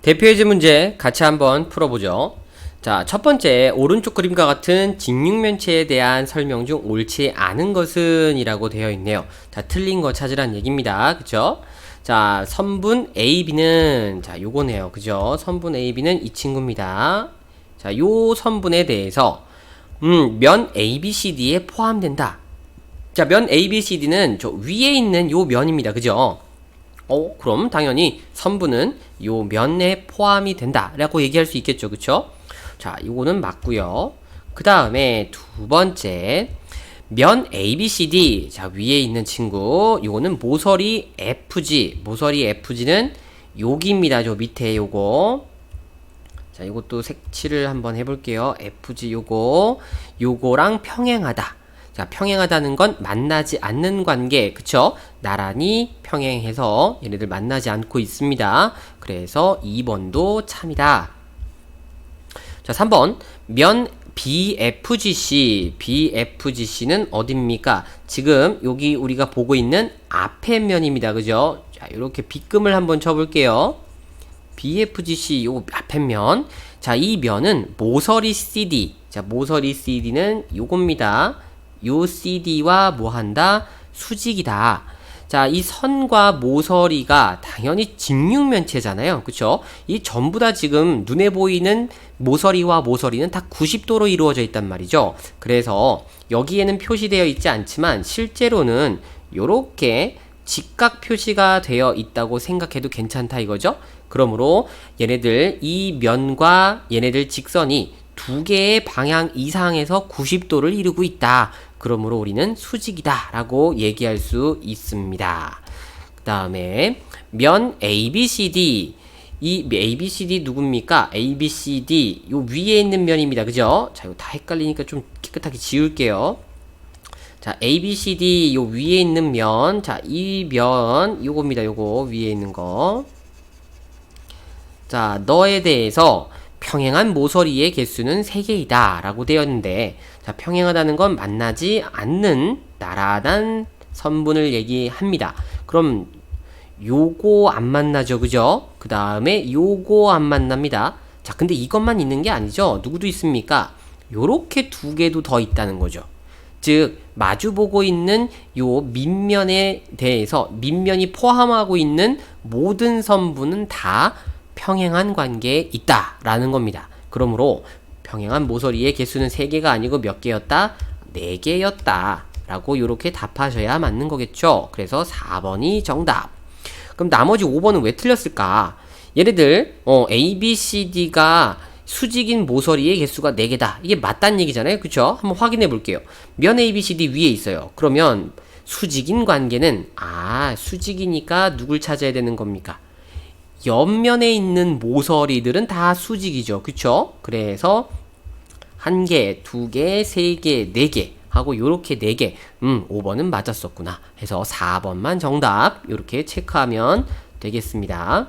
대표예제 문제 같이 한번 풀어보죠. 자, 첫 번째 오른쪽 그림과 같은 직육면체에 대한 설명 중 옳지 않은 것은 이라고 되어 있네요. 자, 틀린 거 찾으란 얘기입니다. 그쵸? 자, 선분 AB는 자, 요거네요. 그죠? 선분 AB는 이 친구입니다. 자, 요 선분에 대해서 면 ABCD에 포함된다. 자, 면 ABCD는 저 위에 있는 요 면입니다. 그죠? 그럼 당연히 선분은 요 면에 포함이 된다 라고 얘기할 수 있겠죠. 그쵸? 자, 이거는 맞고요. 그 다음에 두 번째 면 ABCD, 자, 위에 있는 친구 요거는 모서리 FG, 모서리 FG는 여기입니다. 저 밑에 요거. 자, 이것도 색칠을 한번 해볼게요. FG 요거랑 평행하다. 자, 평행하다는 건 만나지 않는 관계, 그쵸? 나란히 평행해서 얘네들 만나지 않고 있습니다. 그래서 2번도 참이다. 자, 3번 면 BFGC는 어딥니까? 지금 여기 우리가 보고 있는 앞에 면입니다. 그죠? 자, 이렇게 빗금을 한번 쳐볼게요. BFGC 요 앞에 면. 자, 이 면은 모서리 CD. 자, 모서리 CD는 요겁니다. 요 CD와 뭐한다? 수직이다. 자, 이 선과 모서리가 당연히 직육면체잖아요. 그쵸? 이 전부 다 지금 눈에 보이는 모서리와 모서리는 다 90도로 이루어져 있단 말이죠. 그래서 여기에는 표시되어 있지 않지만 실제로는 요렇게 직각 표시가 되어 있다고 생각해도 괜찮다 이거죠? 그러므로 얘네들 이 면과 얘네들 직선이 두 개의 방향 이상에서 90도를 이루고 있다. 그러므로 우리는 수직이다 라고 얘기할 수 있습니다. 그 다음에 면 ABCD, 이 ABCD 누굽니까? ABCD 요 위에 있는 면입니다. 그죠? 자, 이거 다 헷갈리니까 좀 깨끗하게 지울게요. 자, ABCD 요 위에 있는 면, 자, 이 면 요겁니다. 요거 위에 있는 거. 자, 너에 대해서 평행한 모서리의 개수는 3개이다 라고 되었는데, 자, 평행하다는 건 만나지 않는 나란한 선분을 얘기합니다. 그럼 요거 안 만나죠. 그죠? 그 다음에 요거 안 만납니다. 자, 근데 이것만 있는 게 아니죠. 누구도 있습니까? 요렇게 두 개도 더 있다는 거죠. 즉 마주보고 있는 요 밑면에 대해서 밑면이 포함하고 있는 모든 선분은 다 평행한 관계에 있다라는 겁니다. 그러므로 평행한 모서리의 개수는 3개가 아니고 몇 개였다? 4개였다 라고 이렇게 답하셔야 맞는 거겠죠. 그래서 4번이 정답. 그럼 나머지 5번은 왜 틀렸을까? 얘네들 A, B, C, D가 수직인 모서리의 개수가 4개다. 이게 맞다는 얘기잖아요. 그쵸? 한번 확인해 볼게요. 면 A, B, C, D 위에 있어요. 그러면 수직인 관계는 수직이니까 누굴 찾아야 되는 겁니까? 옆면에 있는 모서리들은 다 수직이죠. 그쵸? 그래서 1개, 2개, 3개, 4개 하고 요렇게 4개 5번은 맞았었구나 해서 4번만 정답 요렇게 체크하면 되겠습니다.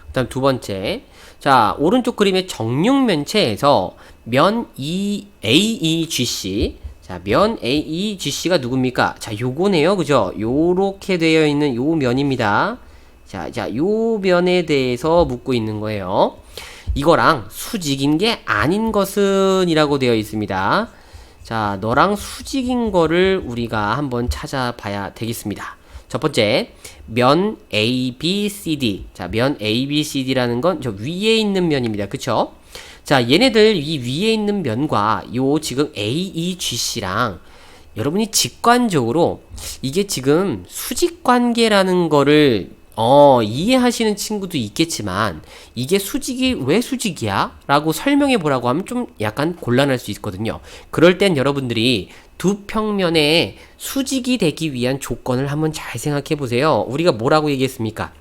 그 다음 두 번째, 자, 오른쪽 그림의 정육면체에서 면 AEGC, 자, 면 AEGC가 누굽니까? 자, 요거네요. 그죠? 요렇게 되어 있는 요 면입니다. 자, 요 면에 대해서 묻고 있는 거예요. 이거랑 수직인 게 아닌 것은 이라고 되어 있습니다. 자, 너랑 수직인 거를 우리가 한번 찾아봐야 되겠습니다. 첫 번째, 면 ABCD. 자, 면 ABCD라는 건 저 위에 있는 면입니다. 그쵸? 자, 얘네들 이 위에 있는 면과 요 지금 AEGC랑 여러분이 직관적으로 이게 지금 수직 관계라는 거를 이해하시는 친구도 있겠지만 이게 수직이 왜 수직이야? 라고 설명해 보라고 하면 좀 약간 곤란할 수 있거든요. 그럴 땐 여러분들이 두 평면에 수직이 되기 위한 조건을 한번 잘 생각해 보세요. 우리가 뭐라고 얘기했습니까?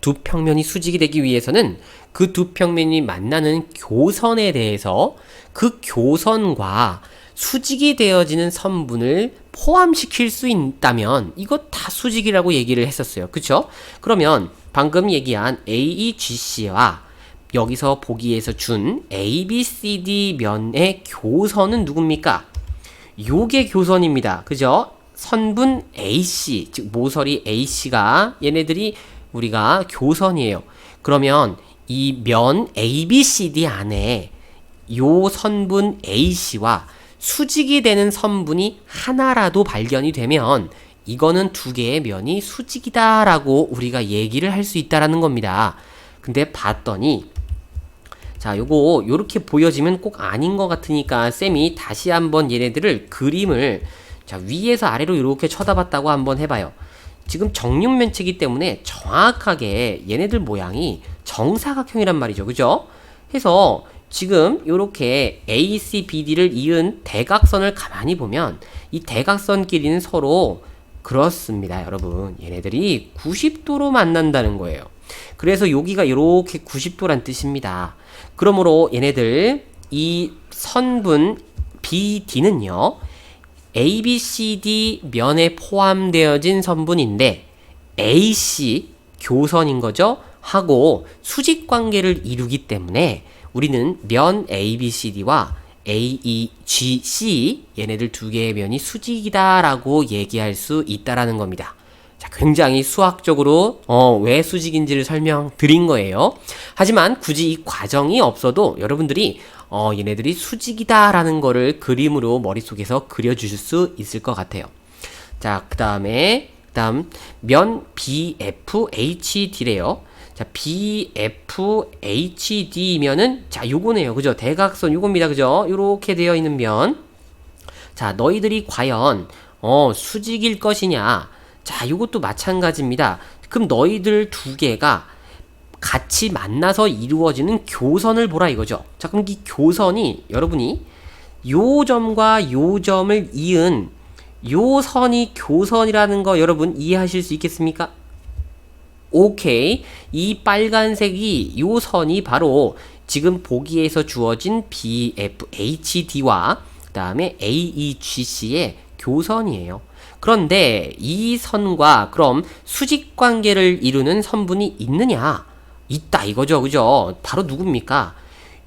두 평면이 수직이 되기 위해서는 그 두 평면이 만나는 교선에 대해서 그 교선과 수직이 되어지는 선분을 포함시킬 수 있다면 이거 다 수직이라고 얘기를 했었어요. 그쵸? 그러면 방금 얘기한 AEGC와 여기서 보기에서 준 ABCD 면의 교선은 누굽니까? 요게 교선입니다. 그죠? 선분 AC, 즉 모서리 AC가 얘네들이 우리가 교선이에요. 그러면 이 면 ABCD 안에 요 선분 AC와 수직이 되는 선분이 하나라도 발견이 되면 이거는 두 개의 면이 수직이다라고 우리가 얘기를 할 수 있다라는 겁니다. 근데 봤더니 자, 요거 요렇게 보여지면 꼭 아닌 것 같으니까 쌤이 다시 한번 얘네들을 그림을 자, 위에서 아래로 이렇게 쳐다봤다고 한번 해봐요. 지금 정육면체이기 때문에 정확하게 얘네들 모양이 정사각형이란 말이죠. 그죠? 해서 지금 요렇게 ACBD를 이은 대각선을 가만히 보면 이 대각선끼리는 서로 그렇습니다, 여러분. 얘네들이 90도로 만난다는 거예요. 그래서 여기가 이렇게 90도란 뜻입니다. 그러므로 얘네들 이 선분 BD는요, ABCD 면에 포함되어진 선분인데 AC 교선인 거죠. 하고 수직 관계를 이루기 때문에 우리는 면 ABCD와 AEGC 얘네들 두 개의 면이 수직이다라고 얘기할 수 있다라는 겁니다. 자, 굉장히 수학적으로 왜 수직인지를 설명드린 거예요. 하지만 굳이 이 과정이 없어도 여러분들이 얘네들이 수직이다라는 거를 그림으로 머릿속에서 그려주실 수 있을 것 같아요. 자, 다음 면 BFHD래요. 자, BFHD면은 자, 요거네요. 그죠? 대각선 요겁니다. 그죠? 요렇게 되어 있는 면. 자, 너희들이 과연 수직일 것이냐? 자, 요것도 마찬가지입니다. 그럼 너희들 두 개가 같이 만나서 이루어지는 교선을 보라 이거죠. 자, 그럼 이 교선이 여러분이 요 점과 요 점을 이은 요 선이 교선이라는 거 여러분 이해하실 수 있겠습니까? 오케이. 이 빨간색이 요 선이 바로 지금 보기에서 주어진 BFHD와 그 다음에 AEGC의 교선이에요. 그런데 이 선과 그럼 수직 관계를 이루는 선분이 있느냐? 있다 이거죠. 그죠? 바로 누굽니까?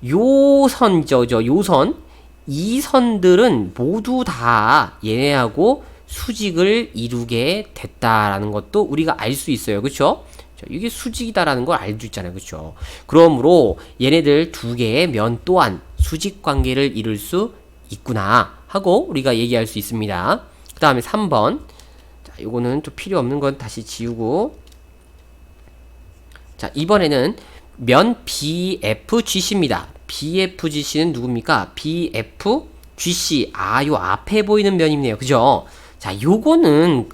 요 선이죠. 요 선. 이 선들은 모두 다 얘네하고 수직을 이루게 됐다라는 것도 우리가 알 수 있어요. 그쵸? 이게 수직이다라는 걸 알 수 있잖아요. 그쵸? 그러므로 얘네들 두 개의 면 또한 수직 관계를 이룰 수 있구나 하고 우리가 얘기할 수 있습니다. 그 다음에 3번. 자, 요거는 또 필요 없는 건 다시 지우고. 자, 이번에는 면 BFGC입니다. BFGC는 누굽니까? BFGC. 아, 요 앞에 보이는 면이네요. 그죠? 자, 요거는,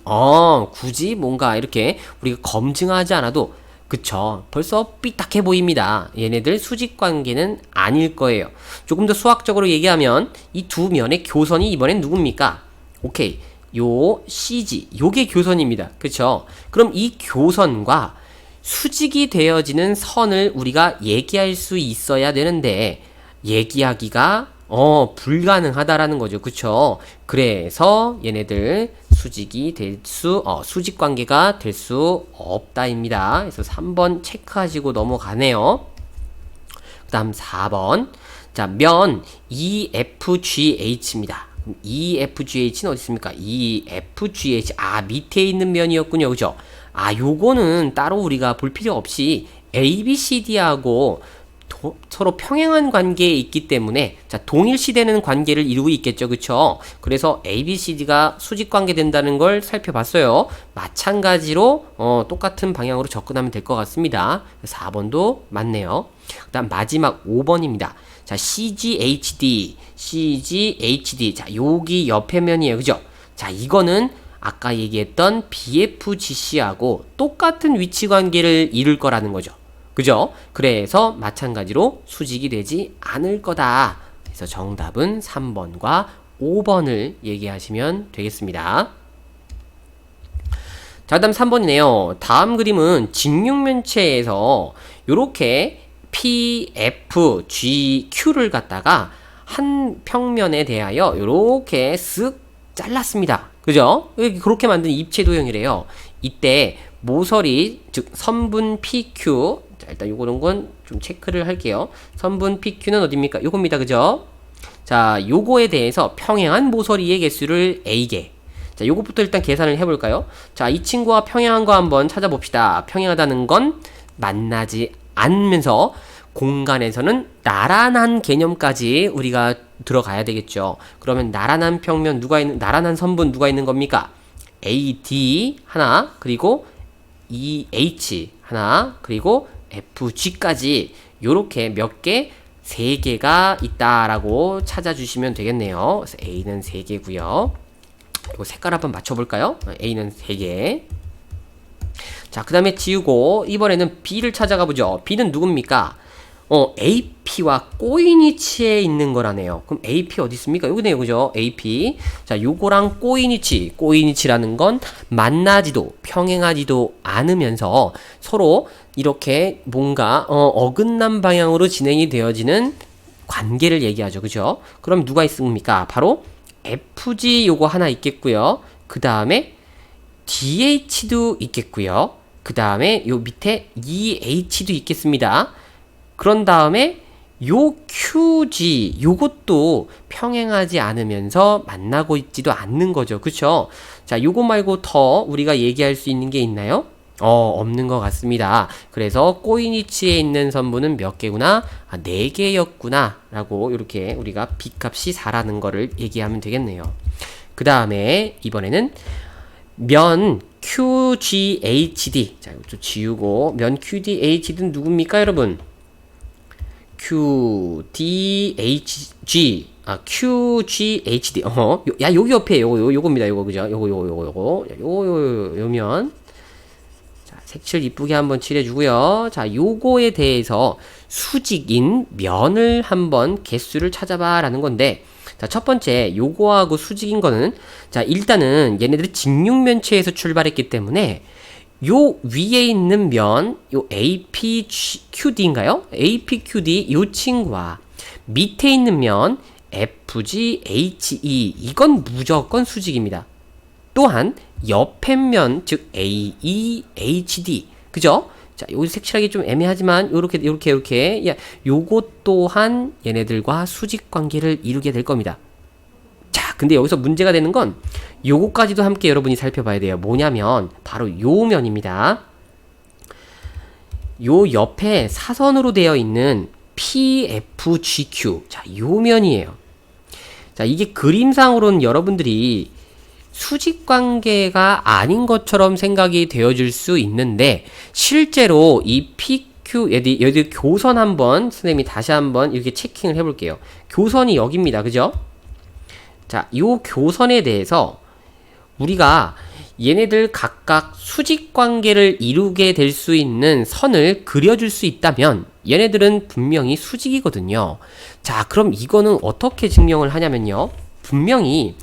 굳이 뭔가 이렇게 우리가 검증하지 않아도, 그쵸. 벌써 삐딱해 보입니다. 얘네들 수직 관계는 아닐 거예요. 조금 더 수학적으로 얘기하면, 이 두 면의 교선이 이번엔 누굽니까? 오케이. 요 CG. 요게 교선입니다. 그쵸. 그럼 이 교선과 수직이 되어지는 선을 우리가 얘기할 수 있어야 되는데 얘기하기가 불가능하다라는 거죠. 그쵸? 그래서 얘네들 수직 관계가 될 수 없다입니다. 그래서 3번 체크하시고 넘어가네요. 그 다음 4번. 자, 면 EFGH입니다. EFGH는 어디 있습니까? EFGH. 아, 밑에 있는 면이었군요. 그죠? 아, 요거는 따로 우리가 볼 필요 없이 ABCD하고 서로 평행한 관계에 있기 때문에 자, 동일시되는 관계를 이루고 있겠죠. 그쵸? 그래서 ABCD가 수직 관계 된다는 걸 살펴봤어요. 마찬가지로 똑같은 방향으로 접근하면 될 것 같습니다. 4번도 맞네요. 그 다음 마지막 5번입니다. 자, CGHD. 자, 여기 옆에 면이에요. 그죠? 자, 이거는 아까 얘기했던 BFGC하고 똑같은 위치 관계를 이룰 거라는 거죠. 그죠? 그래서 마찬가지로 수직이 되지 않을 거다. 그래서 정답은 3번과 5번을 얘기하시면 되겠습니다. 자, 다음 3번이네요. 다음 그림은 직육면체에서 이렇게 PFGQ를 갖다가 한 평면에 대하여 이렇게 쓱 잘랐습니다. 그죠? 그렇게 만든 입체 도형이래요. 이때 모서리, 즉 선분 PQ. 자, 일단 요거는 건 좀 체크를 할게요. 선분 PQ는 어디입니까? 요겁니다. 그죠? 자, 요거에 대해서 평행한 모서리의 개수를 A개. 자, 요것부터 일단 계산을 해볼까요? 자, 이 친구와 평행한 거 한번 찾아봅시다. 평행하다는 건 만나지 않으면서 공간에서는 나란한 개념까지 우리가 들어가야 되겠죠. 그러면 나란한 평면 나란한 선분 누가 있는 겁니까? AD 하나, 그리고 EH 하나, 그리고 FG까지 요렇게 몇 개? 3개가 있다라고 찾아주시면 되겠네요. 그래서 A는 3개고요. 이거 색깔 한번 맞춰볼까요? A는 3개. 자, 그 다음에 지우고 이번에는 B를 찾아가 보죠. B는 누굽니까? AP와 꼬인위치에 있는 거라네요. 그럼 AP 어디 있습니까? 여기네요, 그죠? AP. 자, 요거랑 꼬인위치라는 건 만나지도 평행하지도 않으면서 서로 이렇게 뭔가 어긋난 방향으로 진행이 되어지는 관계를 얘기하죠, 그죠? 그럼 누가 있습니까? 바로 FG 요거 하나 있겠고요. 그 다음에 DH도 있겠고요. 그 다음에 요 밑에 EH도 있겠습니다. 그런 다음에 요 QG 요것도 평행하지 않으면서 만나고 있지도 않는 거죠. 그쵸? 자, 요거 말고 더 우리가 얘기할 수 있는 게 있나요? 없는 것 같습니다. 그래서 꼬인위치에 있는 선분은 몇 개구나? 4개였구나 라고 이렇게 우리가 B값이 4라는 거를 얘기하면 되겠네요. 그 다음에 이번에는 면 QGHD. 자, 이거 좀 지우고 면 QDHD는 누굽니까, 여러분? QDHG QGHD 야, 여기 옆에 요겁니다. 요거 그죠? 요면. 자, 색칠 이쁘게 한번 칠해주고요. 자, 요거에 대해서 수직인 면을 한번 개수를 찾아봐라는 건데, 자, 첫 번째 요거하고 수직인 거는, 자, 일단은 얘네들이 직육면체에서 출발했기 때문에 요 위에 있는 면, 요 APQD인가요? APQD 요 친구와 밑에 있는 면 FGHE 이건 무조건 수직입니다. 또한 옆에 면, 즉 AEHD 그죠? 자, 여기 색칠하기 좀 애매하지만 요렇게 야, 요것 또한 얘네들과 수직 관계를 이루게 될 겁니다. 자, 근데 여기서 문제가 되는 건 요거까지도 함께 여러분이 살펴봐야 돼요. 뭐냐면 바로 요 면입니다. 요 옆에 사선으로 되어 있는 PFGQ. 자, 요 면이에요. 자, 이게 그림상으로는 여러분들이 수직 관계가 아닌 것처럼 생각이 되어질 수 있는데, 실제로 이 PQ 여기 교선 한번 선생님이 다시 한번 이렇게 체킹을 해볼게요. 교선이 여기입니다. 그죠? 자, 요 교선에 대해서 우리가 얘네들 각각 수직 관계를 이루게 될 수 있는 선을 그려줄 수 있다면 얘네들은 분명히 수직이거든요. 자, 그럼 이거는 어떻게 증명을 하냐면요. 분명히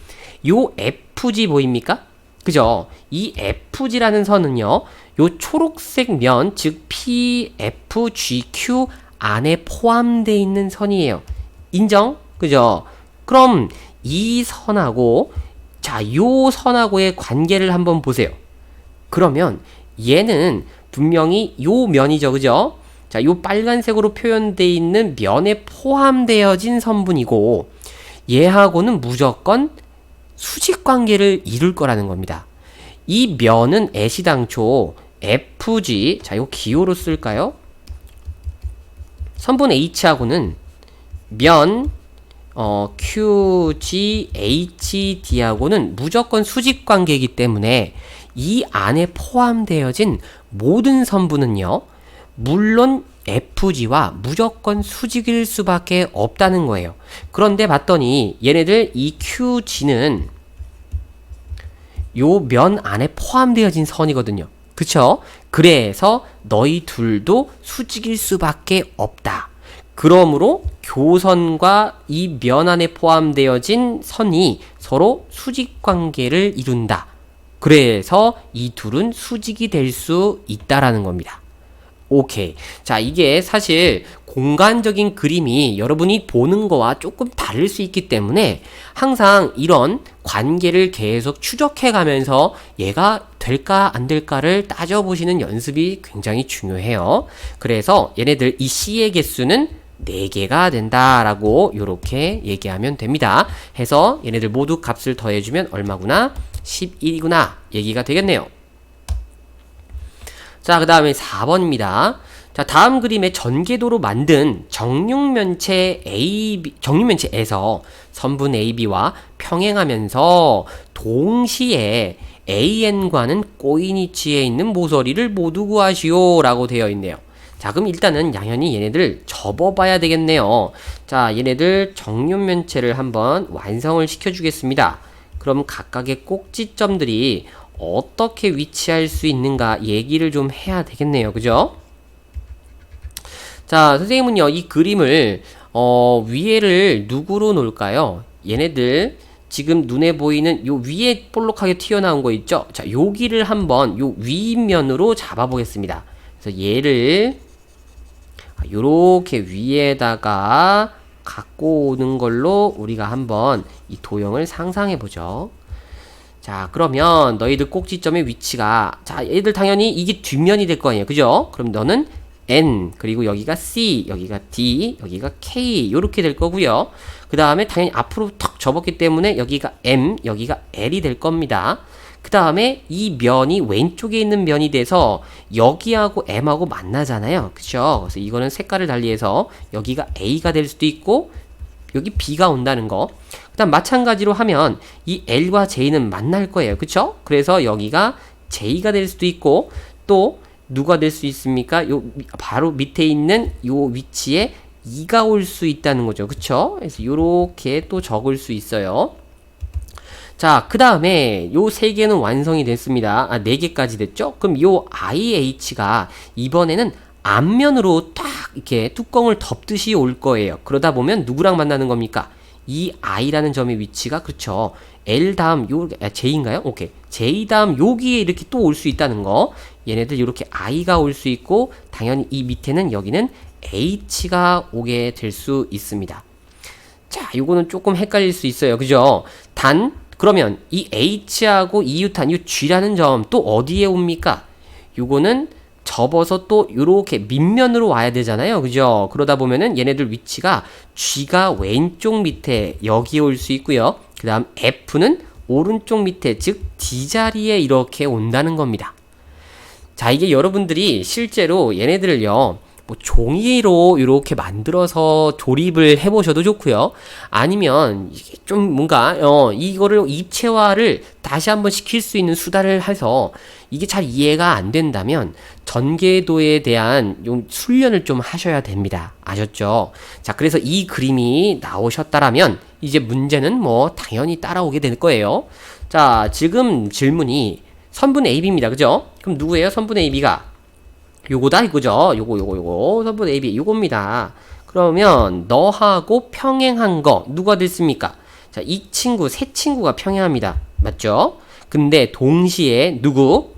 요 FG 보입니까? 그죠? 이 FG라는 선은요, 요 초록색 면, 즉 PFGQ 안에 포함되어 있는 선이에요. 인정? 그죠? 그럼 이 선하고, 자, 요 선하고의 관계를 한번 보세요. 그러면 얘는 분명히 요 면이죠. 그죠? 자, 요 빨간색으로 표현되어 있는 면에 포함되어진 선분이고, 얘하고는 무조건 수직 관계를 이룰 거라는 겁니다. 이 면은 애시당초 FG, 자, 이거 기호로 쓸까요? 선분 H하고는 면 QGHD하고는 무조건 수직 관계이기 때문에 이 안에 포함되어진 모든 선분은요, 물론 FG와 무조건 수직일 수밖에 없다는 거예요. 그런데 봤더니 얘네들 이 QG는 요 면 안에 포함되어진 선이거든요. 그쵸? 그래서 너희 둘도 수직일 수밖에 없다. 그러므로 교선과 이 면 안에 포함되어진 선이 서로 수직 관계를 이룬다. 그래서 이 둘은 수직이 될 수 있다라는 겁니다. 오케이. 자, 이게 사실 공간적인 그림이 여러분이 보는 거와 조금 다를 수 있기 때문에 항상 이런 관계를 계속 추적해 가면서 얘가 될까 안 될까를 따져보시는 연습이 굉장히 중요해요. 그래서 얘네들 이 C의 개수는 4개가 된다라고 이렇게 얘기하면 됩니다. 해서 얘네들 모두 값을 더해주면 얼마구나? 11이구나 얘기가 되겠네요. 자, 그 다음에 4번입니다. 자, 다음 그림의 전개도로 만든 정육면체에서 선분 AB와 평행하면서 동시에 AN과는 꼬인 위치에 있는 모서리를 모두 구하시오 라고 되어 있네요. 자, 그럼 일단은 당연히 얘네들 접어봐야 되겠네요. 자, 얘네들 정육면체를 한번 완성을 시켜주겠습니다. 그럼 각각의 꼭지점들이 어떻게 위치할 수 있는가 얘기를 좀 해야 되겠네요. 그죠? 자, 선생님은요, 이 그림을, 위에를 누구로 놓을까요? 얘네들, 지금 눈에 보이는 요 위에 볼록하게 튀어나온 거 있죠? 자, 여기를 한번 요 윗면으로 잡아보겠습니다. 그래서 얘를, 요렇게 위에다가 갖고 오는 걸로 우리가 한번 이 도형을 상상해 보죠. 자, 그러면 너희들 꼭지점의 위치가, 자, 얘들 당연히 이게 뒷면이 될 거 아니에요. 그죠? 그럼 너는 N, 그리고 여기가 C, 여기가 D, 여기가 K, 요렇게 될 거고요. 그 다음에 당연히 앞으로 턱 접었기 때문에 여기가 M, 여기가 L이 될 겁니다. 그 다음에 이 면이 왼쪽에 있는 면이 돼서 여기하고 M하고 만나잖아요. 그쵸? 그래서 이거는 색깔을 달리해서 여기가 A가 될 수도 있고 여기 B가 온다는 거. 그 다음 마찬가지로 하면 이 L과 J는 만날 거예요. 그쵸? 그래서 여기가 J가 될 수도 있고 또 누가 될 수 있습니까? 요 바로 밑에 있는 요 위치에 2가 올 수 있다는 거죠. 그쵸? 그래서 요렇게 또 적을 수 있어요. 자, 그 다음에 요 3개는 완성이 됐습니다. 4개까지 됐죠? 그럼 요 IH가 이번에는 앞면으로 딱 이렇게 뚜껑을 덮듯이 올 거예요. 그러다 보면 누구랑 만나는 겁니까? 이 I라는 점의 위치가, 그쵸? L 다음 J인가요? 오케이. J 다음 여기에 이렇게 또 올 수 있다는 거. 얘네들 이렇게 I가 올 수 있고 당연히 이 밑에는 여기는 H가 오게 될 수 있습니다. 자, 요거는 조금 헷갈릴 수 있어요. 그죠? 그러면 이 H하고 이웃한 이 G라는 점 또 어디에 옵니까? 요거는 접어서 또 요렇게 밑면으로 와야 되잖아요. 그죠? 그러다 보면은 얘네들 위치가 G가 왼쪽 밑에 여기에 올 수 있고요. 그 다음 F는 오른쪽 밑에, 즉 D 자리에 이렇게 온다는 겁니다. 자, 이게 여러분들이 실제로 얘네들을요, 뭐 종이로 이렇게 만들어서 조립을 해보셔도 좋고요. 아니면 이게 좀 뭔가 이거를 입체화를 다시 한번 시킬 수 있는 수단을 해서 이게 잘 이해가 안 된다면 전개도에 대한 좀 훈련을 좀 하셔야 됩니다. 아셨죠? 자, 그래서 이 그림이 나오셨다라면 이제 문제는 뭐 당연히 따라오게 될 거예요. 자, 지금 질문이 선분 AB입니다. 그죠? 그럼 누구예요? 선분 AB가? 요거다 이거죠. 요거 선분 AB 요겁니다. 그러면 너하고 평행한 거 누가 됐습니까? 자, 이 친구 세 친구가 평행합니다. 맞죠? 근데 동시에 누구?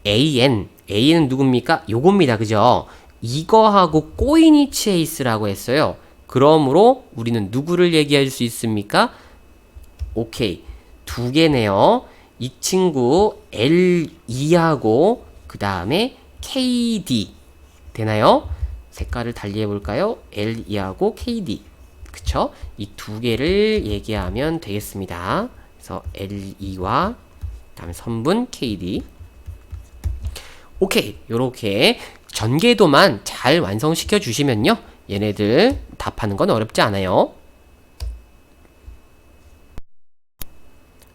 AN은 누굽니까? 요겁니다. 그죠? 이거하고 꼬인 위치에 있으라고 했어요. 그러므로 우리는 누구를 얘기할 수 있습니까? 오케이. 2개네요. 이 친구 L2하고 그 다음에 KD 되나요? 색깔을 달리 해볼까요? L2하고 KD, 그쵸? 이 2개를 얘기하면 되겠습니다. 그래서 L2와 그 다음에 선분 KD. 오케이, 요렇게 전개도만 잘 완성시켜 주시면요, 얘네들 답하는 건 어렵지 않아요.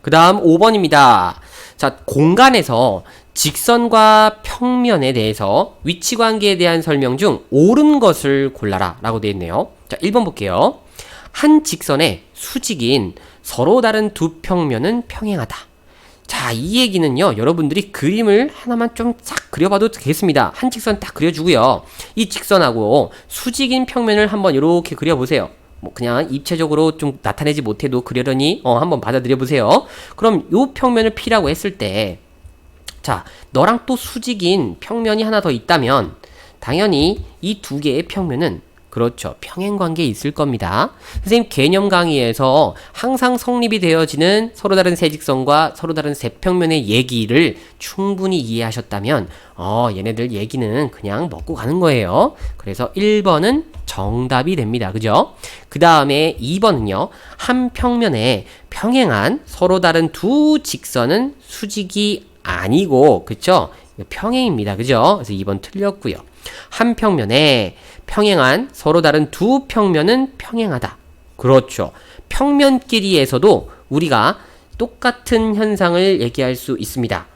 그 다음 5번입니다. 자, 공간에서 직선과 평면에 대해서 위치관계에 대한 설명 중 옳은 것을 골라라 라고 되어 있네요. 자, 1번 볼게요. 한 직선의 수직인 서로 다른 두 평면은 평행하다. 자, 이 얘기는요, 여러분들이 그림을 하나만 좀 싹 그려봐도 되겠습니다. 한 직선 딱 그려주고요, 이 직선하고 수직인 평면을 한번 이렇게 그려보세요. 뭐 그냥 입체적으로 좀 나타내지 못해도 그려려니 한번 받아들여 보세요. 그럼 요 평면을 P라고 했을 때, 자, 너랑 또 수직인 평면이 하나 더 있다면 당연히 이 2개의 평면은 그렇죠. 평행관계 있을 겁니다. 선생님 개념 강의에서 항상 성립이 되어지는 서로 다른 세 직선과 서로 다른 세 평면의 얘기를 충분히 이해하셨다면 얘네들 얘기는 그냥 먹고 가는 거예요. 그래서 1번은 정답이 됩니다. 그죠? 그 다음에 2번은요. 한 평면에 평행한 서로 다른 두 직선은 수직이 아니고 그쵸? 평행입니다. 그죠? 그래서 2번 틀렸고요. 한 평면에 평행한 서로 다른 두 평면은 평행하다. 그렇죠. 평면끼리에서도 우리가 똑같은 현상을 얘기할 수 있습니다.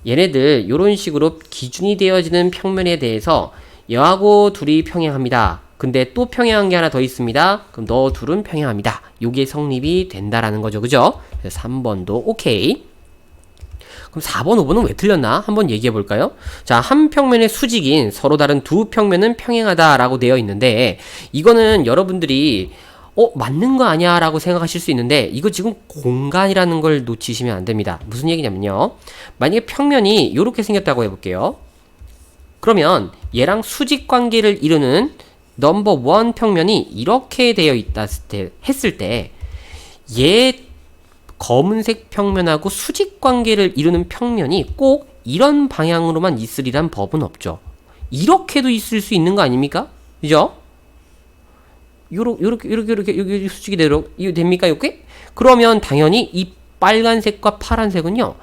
얘네들 이런 식으로 기준이 되어지는 평면에 대해서 여하고 둘이 평행합니다. 근데 또 평행한 게 하나 더 있습니다. 그럼 너 둘은 평행합니다. 요게 성립이 된다라는 거죠. 그죠? 그래서 3번도 오케이. 그럼 4번, 5번은 왜 틀렸나? 한번 얘기해 볼까요? 자, 한 평면의 수직인 서로 다른 두 평면은 평행하다라고 되어 있는데 이거는 여러분들이 맞는 거 아니야? 라고 생각하실 수 있는데 이거 지금 공간이라는 걸 놓치시면 안 됩니다. 무슨 얘기냐면요. 만약에 평면이 이렇게 생겼다고 해볼게요. 그러면 얘랑 수직 관계를 이루는 넘버 원 평면이 이렇게 되어 있다 했을 때 얘 검은색 평면하고 수직 관계를 이루는 평면이 꼭 이런 방향으로만 있으리란 법은 없죠. 이렇게도 있을 수 있는 거 아닙니까? 그죠? 요렇게 수직이 되도록 이거 됩니까? 이렇게? 그러면 당연히 이 빨간색과 파란색은요.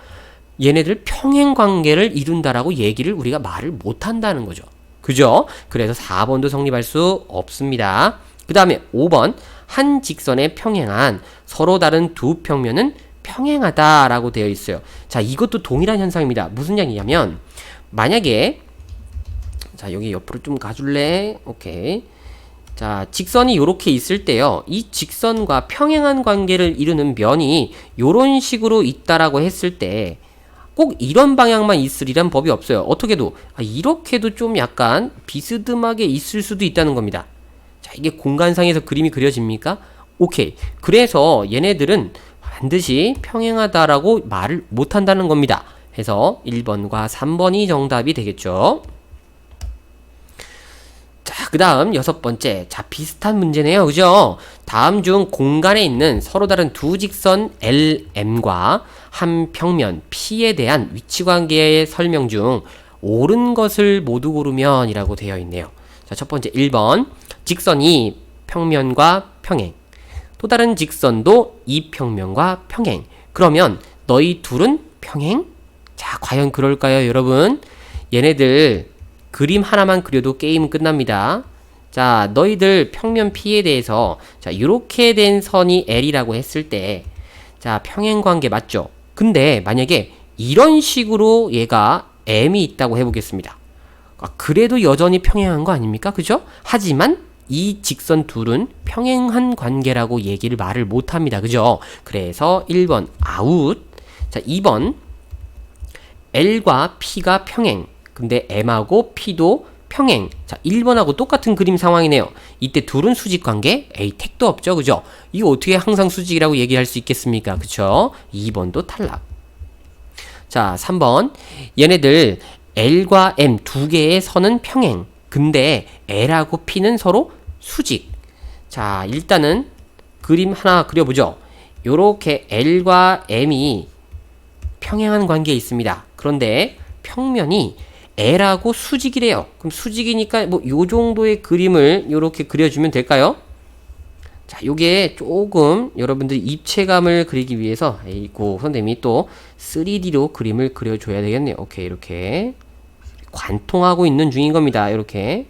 얘네들 평행 관계를 이룬다라고 얘기를 우리가 말을 못 한다는 거죠. 그죠? 그래서 4번도 성립할 수 없습니다. 그 다음에 5번 한 직선에 평행한 서로 다른 두 평면은 평행하다라고 되어 있어요. 자, 이것도 동일한 현상입니다. 무슨 얘기냐면 만약에 자, 여기 옆으로 좀 가줄래? 오케이. 자, 직선이 이렇게 있을 때요. 이 직선과 평행한 관계를 이루는 면이 이런 식으로 있다라고 했을 때 꼭 이런 방향만 있으리란 법이 없어요. 어떻게도 이렇게도 좀 약간 비스듬하게 있을 수도 있다는 겁니다. 자, 이게 공간상에서 그림이 그려집니까? 오케이. 그래서 얘네들은 반드시 평행하다라고 말을 못한다는 겁니다. 해서 1번과 3번이 정답이 되겠죠. 자, 그 다음 6번째. 자, 비슷한 문제네요. 그죠? 다음 중 공간에 있는 서로 다른 두 직선 LM과 한 평면 P에 대한 위치관계의 설명 중 옳은 것을 모두 고르면 이라고 되어 있네요. 자, 첫 번째 1번. 직선이 평면과 평행. 또 다른 직선도 이 평면과 평행. 그러면 너희 둘은 평행? 자, 과연 그럴까요, 여러분? 얘네들 그림 하나만 그려도 게임은 끝납니다. 자, 너희들 평면 P에 대해서 자, 이렇게 된 선이 L이라고 했을 때 자, 평행 관계 맞죠? 근데 만약에 이런 식으로 얘가 M이 있다고 해보겠습니다. 그래도 여전히 평행한 거 아닙니까? 그죠? 하지만 이 직선 둘은 평행한 관계라고 얘기를 말을 못합니다. 그죠? 그래서 1번 아웃. 자, 2번 L과 P가 평행. 근데 M하고 P도 평행. 자, 1번하고 똑같은 그림 상황이네요. 이때 둘은 수직 관계? 에이, 택도 없죠. 그죠? 이거 어떻게 항상 수직이라고 얘기할 수 있겠습니까? 그쵸? 2번도 탈락. 자, 3번. 얘네들 L과 M 두 개의 선은 평행. 근데 L하고 P는 서로 수직. 자, 일단은 그림 하나 그려보죠. 요렇게 L과 M이 평행한 관계에 있습니다. 그런데 평면이 L하고 수직이래요. 그럼 수직이니까 뭐 요 정도의 그림을 요렇게 그려주면 될까요? 자, 요게 조금 여러분들이 입체감을 그리기 위해서 아이고 선생님이 또 3D로 그림을 그려줘야 되겠네요. 오케이, 이렇게 관통하고 있는 중인 겁니다. 이렇게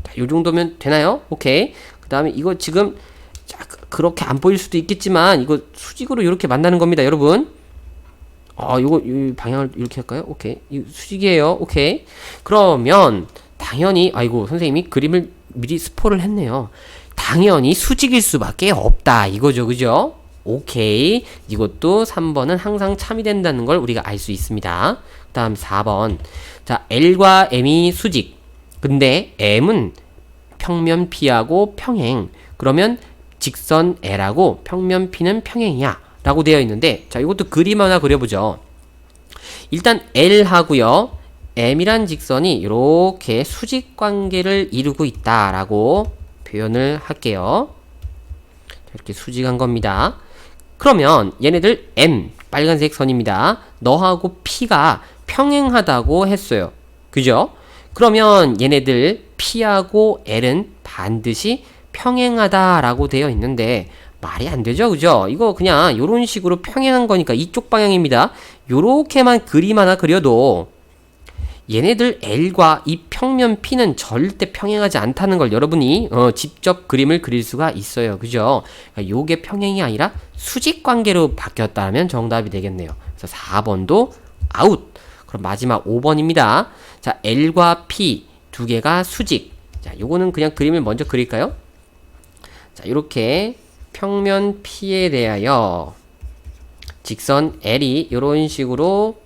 자, 요 정도면 되나요? 오케이. 그 다음에 이거 지금 자, 그렇게 안 보일 수도 있겠지만 이거 수직으로 이렇게 만나는 겁니다, 여러분. 이 방향을 이렇게 할까요? 오케이. 이 수직이에요. 오케이. 그러면 당연히 아이고 선생님이 그림을 미리 스포를 했네요. 당연히 수직일 수밖에 없다 이거죠. 그죠? 오케이. 이것도 3번은 항상 참이 된다는 걸 우리가 알 수 있습니다. 그 다음 4번. 자, L과 M이 수직. 근데 M은 평면 P하고 평행. 그러면 직선 L하고 평면 P는 평행이야 라고 되어 있는데 자, 이것도 그림 하나 그려보죠. 일단 L하고요 M이란 직선이 이렇게 수직 관계를 이루고 있다라고 표현을 할게요. 이렇게 수직한 겁니다. 그러면 얘네들 M, 빨간색 선입니다. 너하고 P가 평행하다고 했어요. 그죠? 그러면 얘네들 P하고 L은 반드시 평행하다라고 되어 있는데 말이 안 되죠, 그죠? 이거 그냥 이런 식으로 평행한 거니까 이쪽 방향입니다. 요렇게만 그림 하나 그려도 얘네들 L과 이 평면 P는 절대 평행하지 않다는 걸 여러분이 직접 그림을 그릴 수가 있어요. 그죠? 그러니까 요게 평행이 아니라 수직 관계로 바뀌었다면 정답이 되겠네요. 그래서 4번도 아웃. 그럼 마지막 5번입니다. 자, L과 P 두 개가 수직. 자, 요거는 그냥 그림을 먼저 그릴까요? 자, 이렇게 평면 P에 대하여 직선 L이 이런 식으로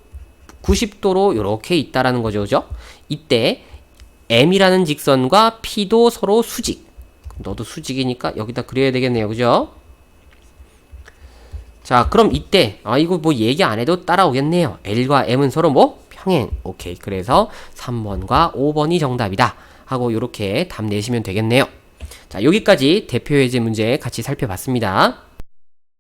90도로 이렇게 있다라는 거죠. 그죠? 이때 M이라는 직선과 P도 서로 수직. 너도 수직이니까 여기다 그려야 되겠네요. 그죠? 자, 그럼 이때 이거 뭐 얘기 안 해도 따라오겠네요. L과 M은 서로 뭐? 평행. 오케이. 그래서 3번과 5번이 정답이다. 하고 이렇게 답 내시면 되겠네요. 자, 여기까지 대표 예제 문제 같이 살펴봤습니다.